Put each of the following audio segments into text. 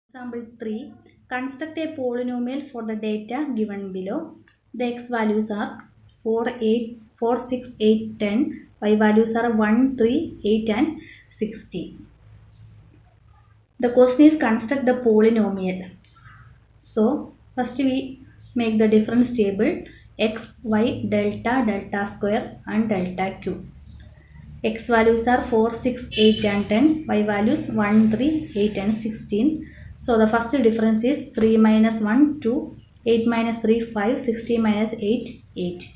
Example 3. Construct a polynomial for the data given below. The x values are 4, 8, 4, 6, 8, 10. Y values are 1, 3, 8 and 16. The question is construct the polynomial. So, first we make the difference table x, y, delta, delta square and delta cube. X values are 4, 6, 8 and 10. Y values 1, 3, 8 and 16. So the first difference is 3 minus 1, 2, 8 minus 3, 5, 16 minus 8, 8.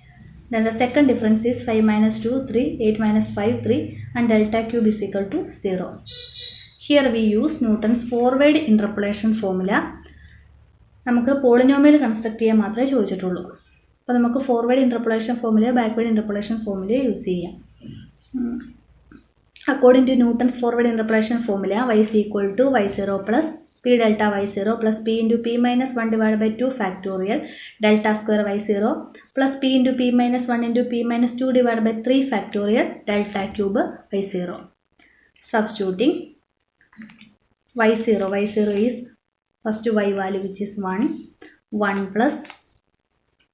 Then the second difference is 5 minus 2, 3, 8 minus 5, 3 and delta cube is equal to 0. Here we use Newton's forward interpolation formula. നമുക്ക് polynomial construct ചെയ്യാൻ മാത്രമേ ചോദിച്ചിട്ടുള്ളൂ. അപ്പോൾ നമുക്ക് forward interpolation formula backward interpolation formula use ചെയ്യാം. According to Newton's forward interpolation formula, y is equal to y0 plus p delta y0 plus p into p minus 1 divided by 2 factorial delta square y0 plus p into p minus 1 into p minus 2 divided by 3 factorial delta cube y0. Substituting y0 is first y value which is 1 plus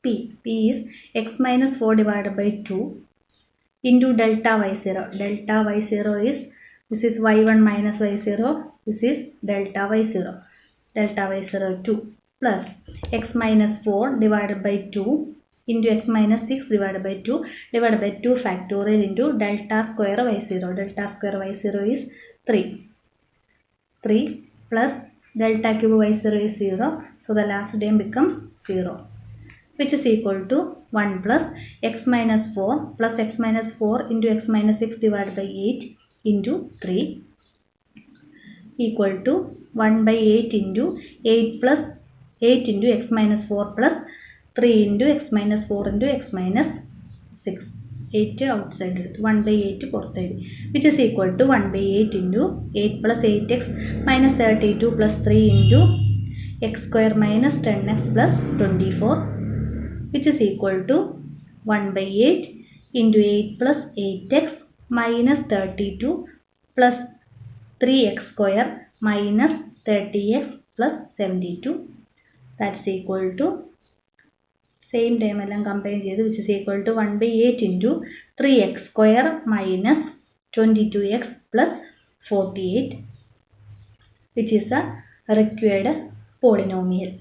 p is x minus 4 divided by 2 into delta y0. Delta y0 is, this is y1 minus y0, this is delta y0. Delta y0 2 plus x minus 4 divided by 2 into x minus 6 divided by 2 divided by 2 factorial into delta square y0. Delta square y0 is 3 plus delta cube y0 is 0. So the last term becomes 0. Which is equal to 1 plus x minus 4 plus x minus 4 into x minus 6 divided by 8 into 3 equal to 1 by 8 into 8 plus 8 into x minus 4 plus 3 into x minus 4 into x minus 6. 8 outside, 1 by 8 which is equal to 1 by 8 into 8 plus 8x minus 32 plus 3 into x square minus 10x plus 24. Which is equal to 1 by 8 into 8 plus 8x minus 32 plus 3x square minus 30x plus 72. That's equal to, same time along compare cheythu, which is equal to 1 by 8 into 3x square minus 22x plus 48, which is a required polynomial.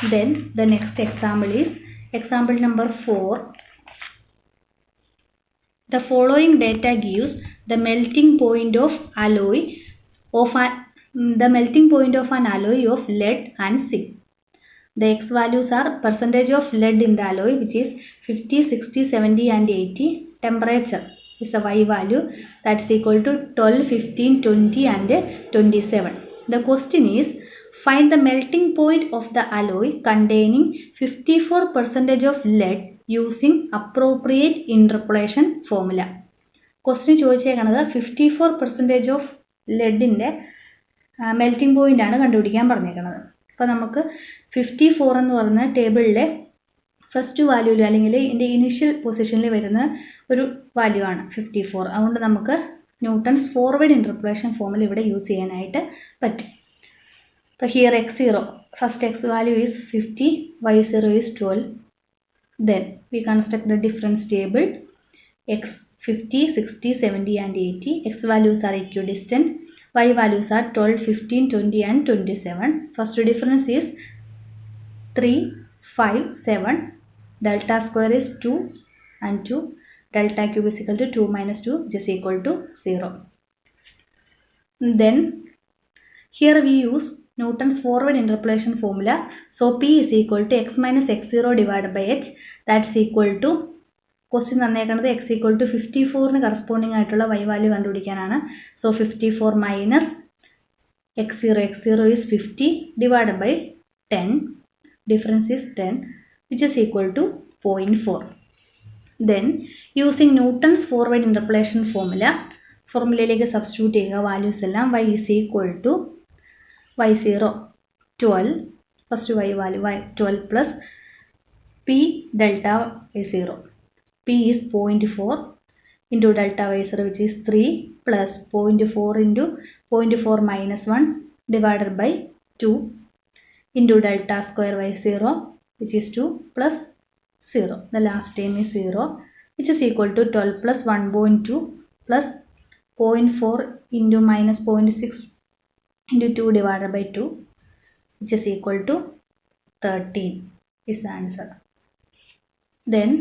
Then the next example is example number 4. The following data gives the melting point of an alloy of lead and zinc. The x values are percentage of lead in the alloy, which is 50, 60, 70 and 80. Temperature is the y value, that's equal to 12, 15, 20 and 27. The question is, find the melting point of the alloy containing 54% of lead using appropriate interpolation formula. Question ചോദിച്ചേക്കുന്നത് 54% of ലെഡിൻ്റെ melting point ആണ് കണ്ടുപിടിക്കാൻ പറഞ്ഞേക്കുന്നത്. അപ്പോൾ നമുക്ക് 54 എന്ന് പറഞ്ഞ ടേബിളിലെ first വാല്യൂവിൽ അല്ലെങ്കിൽ ഇതിൻ്റെ ഇനീഷ്യൽ പൊസിഷനിൽ വരുന്ന ഒരു വാല്യൂ ആണ് 54. അതുകൊണ്ട് നമുക്ക് ന്യൂട്ടൺസ് ഫോർവേഡ് ഇൻ്റർപോളേഷൻ ഫോർമുല ഇവിടെ യൂസ് ചെയ്യാനായിട്ട് പറ്റും. So here x0, first x value is 50, y0 is 12. Then we construct the difference table. X 50, 60, 70 and 80. X values are equidistant. Y values are 12, 15, 20 and 27. First difference is 3, 5, 7. Delta square is 2 and 2. Delta cube is equal to 2 minus 2, which is equal to 0. Then here we use Newton's forward interpolation formula. So P is equal to x minus x0 divided by h. That's equal to, question തന്നേക്കുന്നത് x equal to 54 corresponding ആയിട്ടുള്ള y value കണ്ടുപിടിക്കാനാണ്. So 54 minus x0 is 50 divided by 10. Difference is 10, which is equal to 0.4. Then using Newton's forward interpolation formula, ഫോർമുലയിലേക്ക് substitute ചെയ്യുക values എല്ലാം. y is equal to y0 12, first y value y 12 plus p delta y0. P is 0.4 into delta y0, which is 3 plus 0.4 into 0.4 minus 1 divided by 2 into delta square y 0, which is 2 plus 0. The last term is 0, which is equal to 12 plus 1.2 plus 0.4 into minus 0.6 into 2 divided by 2, which is equal to 13 is the answer. Then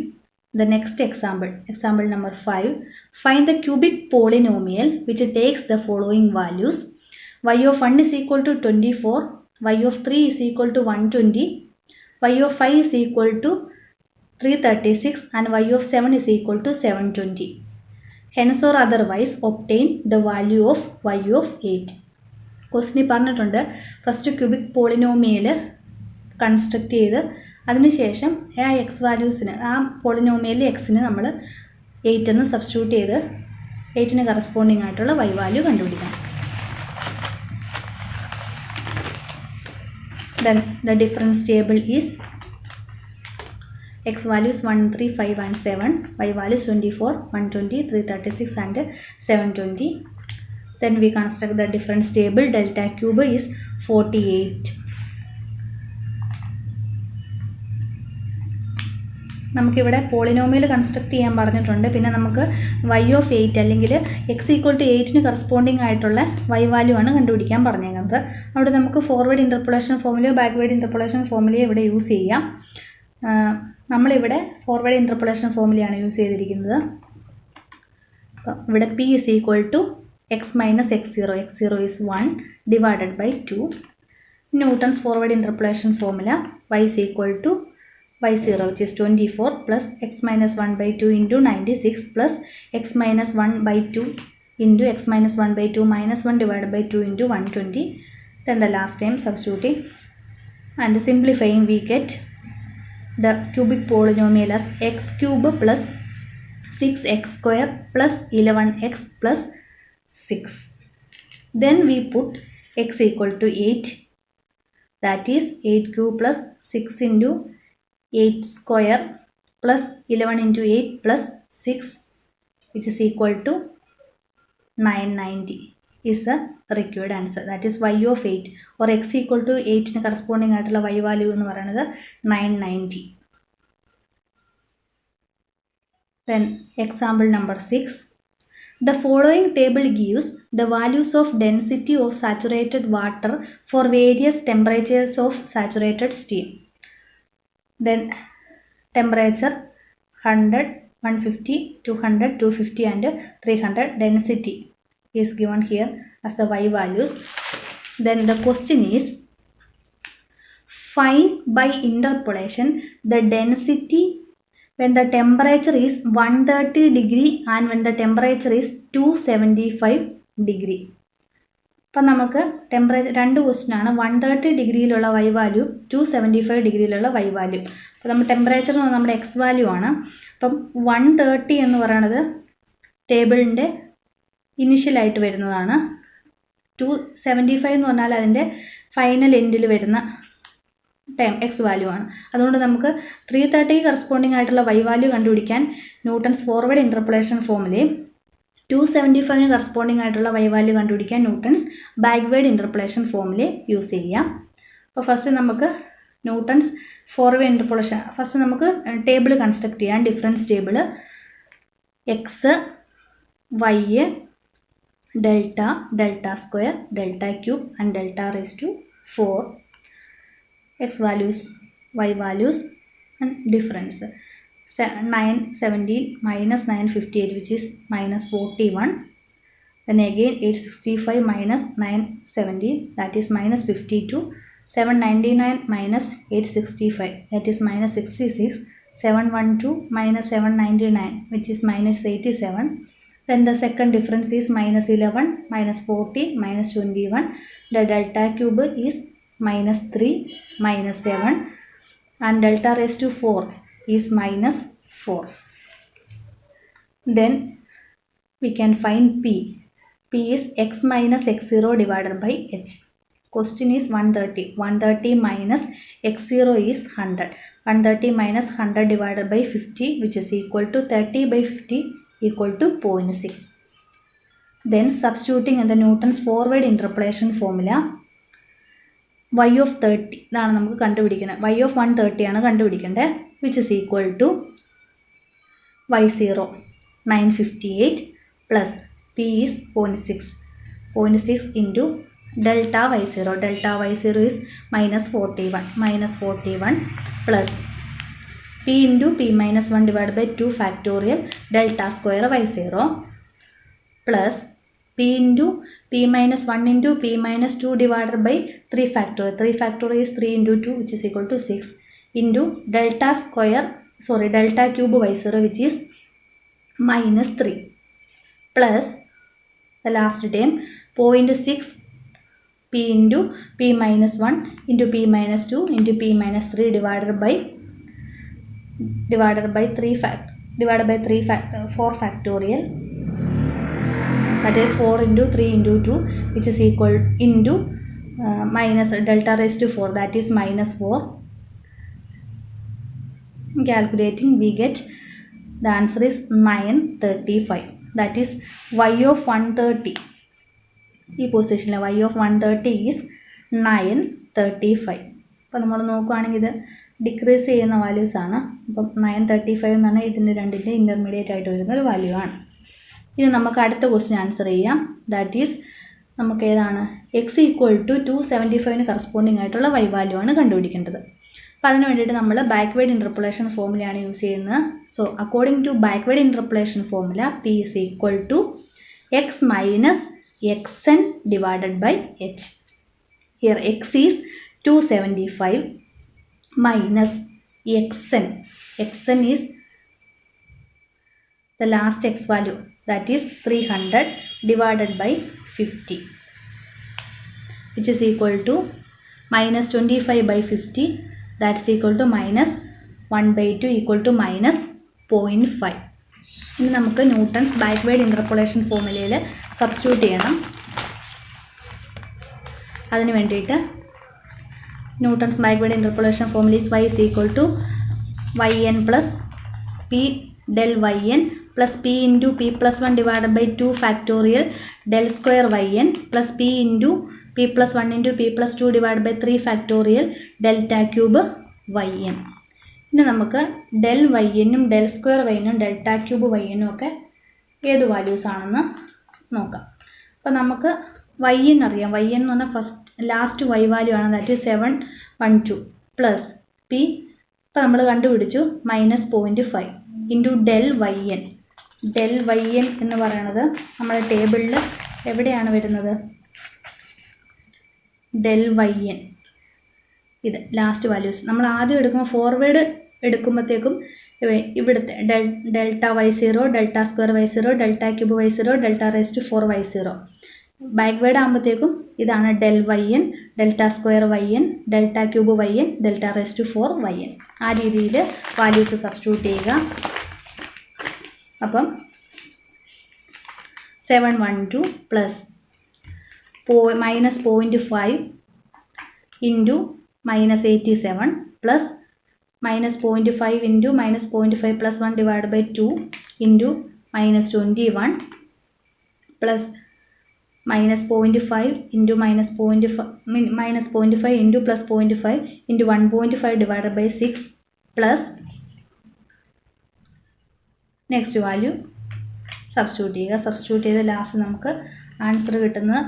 the next example number 5. Find the cubic polynomial which takes the following values. Y of 1 is equal to 24, y of 3 is equal to 120, y of 5 is equal to 336 and y of 7 is equal to 720. Hence or otherwise obtain the value of y of 8. ക്വസ്റ്റിന് പറഞ്ഞിട്ടുണ്ട് first cubic polynomial construct ചെയ്ത് അതിനുശേഷം ആ X വാല്യൂസിന് ആ പോളിനോമിയലിൽ എക്സിന് നമ്മൾ 8 എന്ന് substitute ചെയ്ത് 8ന് corresponding ആയിട്ടുള്ള y വാല്യൂ കണ്ടുപിടിക്കണം. Then the difference table is x values 1, 3, 5 and 7, y values 24, 120, 336 and 720. Then we construct the difference table. Delta cube is 48. നമുക്കിവിടെ പോളിനോമിയൽ കൺസ്ട്രക്ട് ചെയ്യാൻ പറഞ്ഞിട്ടുണ്ട്. പിന്നെ നമുക്ക് y of 8 അല്ലെങ്കിൽ x equal to 8ന് കറസ്പോണ്ടിങ് ആയിട്ടുള്ള y value ആണ് കണ്ടുപിടിക്കാൻ പറഞ്ഞേക്കുന്നത്. അവിടെ നമുക്ക് ഫോർവേഡ് ഇൻ്റർപോളേഷൻ ഫോർമുലയോ ബാക്ക്വേഡ് ഇൻ്റർപോളേഷൻ ഫോർമുലയോ ഇവിടെ യൂസ് ചെയ്യാം. നമ്മളിവിടെ ഫോർവേഡ് ഇൻ്റർപോളേഷൻ ഫോർമുലയാണ് യൂസ് ചെയ്തിരിക്കുന്നത്. അപ്പോൾ ഇവിടെ p is equal to x minus x0. x0 is 1 divided by 2. Newton's forward interpolation formula, y is equal to y0 which is 24 plus x minus 1 by 2 into 96 plus x minus 1 by 2 into x minus 1 by 2 minus 1 divided by 2 into 120. Then the last time substituting and simplifying we get the cubic polynomial as x cube plus 6x square plus 11x plus 6. Then we put x equal to 8, that is 8 cube plus 6 into 8 square plus 11 into 8 plus 6, which is equal to 990 is the required answer. That is y of 8 or x equal to 8 ന് corresponding ആയിട്ടുള്ള y value എന്ന് പറയുന്നത് 990. Then example number 6. The following table gives the values of density of saturated water for various temperatures of saturated steam. Then temperature 100, 150, 200, 250 and 300. Density is given here as the y values. Then the question is, find by interpolation the density when the temperature is 130 degree and when the temperature is 275 degree. അപ്പം നമുക്ക് temperature 2 question ആണ്. 130 ഡിഗ്രിയിലുള്ള y value 275 ഡിഗ്രിയിലുള്ള y value. അപ്പോൾ നമ്മൾ temperature എന്ന് പറഞ്ഞാൽ നമ്മുടെ X value ആണ്. അപ്പം 130 എന്ന് പറയുന്നത് ടേബിളിൻ്റെ ഇനിഷ്യലായിട്ട് വരുന്നതാണ്. 275 എന്ന് പറഞ്ഞാൽ അതിൻ്റെ ഫൈനൽ എൻഡിൽ വരുന്ന എക്സ് വാല്യൂ ആണ്. അതുകൊണ്ട് നമുക്ക് 330 കറസ്പോണ്ടിങ് ആയിട്ടുള്ള y വാല്യൂ കണ്ടുപിടിക്കാൻ ന്യൂട്ടൺസ് ഫോർവേഡ് ഇൻ്റർപോളേഷൻ ഫോർമുലയും 275ന് കറസ്പോണ്ടിങ് ആയിട്ടുള്ള y വാല്യൂ കണ്ടുപിടിക്കാൻ ന്യൂട്ടൺസ് ബാക്ക്വേർഡ് ഇൻ്റർപോളേഷൻ ഫോർമുലയും യൂസ് ചെയ്യാം. അപ്പോൾ ഫസ്റ്റ് നമുക്ക് ന്യൂട്ടൺസ് ഫോർവേഡ് ഇൻ്റർപോളേഷൻ ഫസ്റ്റ് നമുക്ക് ടേബിൾ കൺസ്ട്രക്ട് ചെയ്യാം. Difference table x y delta delta square delta cube and delta raise to 4. X values, y values and difference. 917 minus 958 which is minus 41. Then again 865 minus 917 that is minus 52. 799 minus 865 that is minus 66. 712 minus 799 which is minus 87. Then the second difference is minus 11 minus 40 minus 21. The delta cube is minus 3 minus 7 and delta raised to 4 is minus 4. Then we can find p. P is x minus x0 divided by h. Question is 130. 130 minus x0 is 100. 130 minus 100 divided by 50 which is equal to 30 by 50 equal to 0.6. Then substituting in the Newton's forward interpolation formula, y of 30 ഇതാണ് നമുക്ക് കണ്ടുപിടിക്കുന്നത്. y of 130 ആണ് കണ്ടുപിടിക്കേണ്ടത്. Which is equal to y0 958 plus p is 0.6 into delta y0. Delta y0 is minus 41 plus p into p minus 1 divided by 2 factorial delta square y0 plus p into p minus 1 into p minus 2 divided by 3 factorial. 3 factorial is 3 into 2 which is equal to 6 into delta cube y0 which is minus 3 plus the last term 0.6 p into p minus 1 into p minus 2 into p minus 3 divided by 4 factorial, that is 4 into 3 into 2 which is equal into minus delta raised to 4, that is minus 4. Calculating we get the answer is 935. That is y of 130. ഈ പൊസിഷനിൽ y of 130 is 935. അപ്പോൾ നമ്മൾ നോക്കുകയാണെങ്കിൽ ഇത് decrease ചെയ്യുന്ന values ആണ്. അപ്പം 935 എന്ന് പറഞ്ഞാൽ ഇതിൻ്റെ രണ്ടിൻ്റെ ഇൻ്റർമീഡിയറ്റ് ആയിട്ട് വരുന്ന ഒരു വാല്യൂ ആണ്. ഇനി നമുക്ക് അടുത്ത ക്വസ്റ്റ്യൻ ആൻസർ ചെയ്യാം. ദാറ്റ് ഈസ് നമുക്ക് ഏതാണ് x ഈക്വൽ ടു 275 കറസ്പോണ്ടിങ് ആയിട്ടുള്ള y വാല്യൂ ആണ് കണ്ടുപിടിക്കേണ്ടത്. അപ്പോൾ അതിന് വേണ്ടിയിട്ട് നമ്മൾ ബാക്ക്വേർഡ് ഇൻ്റർപോളേഷൻ ഫോമുലയാണ് യൂസ് ചെയ്യുന്നത്. So according to backward interpolation formula p is equal to x minus xn divided by h. Here x is 275 minus xn. xn is the last x value, that is 300 divided by 50 which is equal to minus 25 by 50, that's equal to minus 1 by 2 equal to minus 0.5. ഇനി നമുക്ക് Newton's backward interpolation ഫോമുലയിൽ substitute ചെയ്യണം. അതിന് വേണ്ടിയിട്ട് Newton's backward interpolation formula is y is equal to yn plus p del yn plus p into p plus 1 divided by 2 factorial del square yn plus p into p plus 1 into p plus 2 divided by 3 factorial delta cube yn. ഇനി നമുക്ക് del വൈനും del square വൈനും delta cube വൈനും ഒക്കെ ഏത് values ആണെന്ന് നോക്കാം. അപ്പോൾ നമുക്ക് yn അറിയാം. yn എന്ന് പറഞ്ഞാൽ ലാസ്റ്റ് y വാല്യൂ ആണ്, ദാറ്റ് ഈസ് 712 പ്ലസ് പി ഇപ്പോൾ നമ്മൾ കണ്ടുപിടിച്ചു minus 0.5 into del yn. Del yn എന്ന് പറയുന്നത് നമ്മുടെ ടേബിളിൽ എവിടെയാണ് വരുന്നത്? ഡെൽ yn ഇത് ലാസ്റ്റ് വാല്യൂസ് നമ്മൾ ആദ്യം എടുക്കുമ്പോൾ ഫോർവേഡ് എടുക്കുമ്പോഴത്തേക്കും ഇവിടുത്തെ delta y0 delta square y0 delta cube y0 delta raise to 4 y0. Backward ആകുമ്പോഴത്തേക്കും ഇതാണ് del yn delta square yn delta cube yn delta raise to 4 yn. ആ രീതിയിൽ വാല്യൂസ് സബ്സ്റ്റിറ്റ്യൂട്ട് ചെയ്യുക. അപ്പം 712 plus minus 0.5 into minus 87 plus minus 0.5 into minus 0.5 plus 1 divided by 2 into minus 21 plus minus 0.5 into minus 0.5 into plus 0.5 into 1.5 divided by 6 plus next value substitute ചെയ്യുക. Substitute ചെയ്ത് last നമുക്ക് answer കിട്ടുന്നത്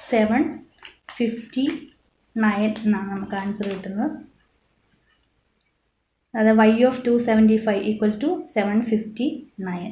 759 എന്നാണ് നമുക്ക് answer കിട്ടുന്നത്. അതായത് y of 275 equal to 759.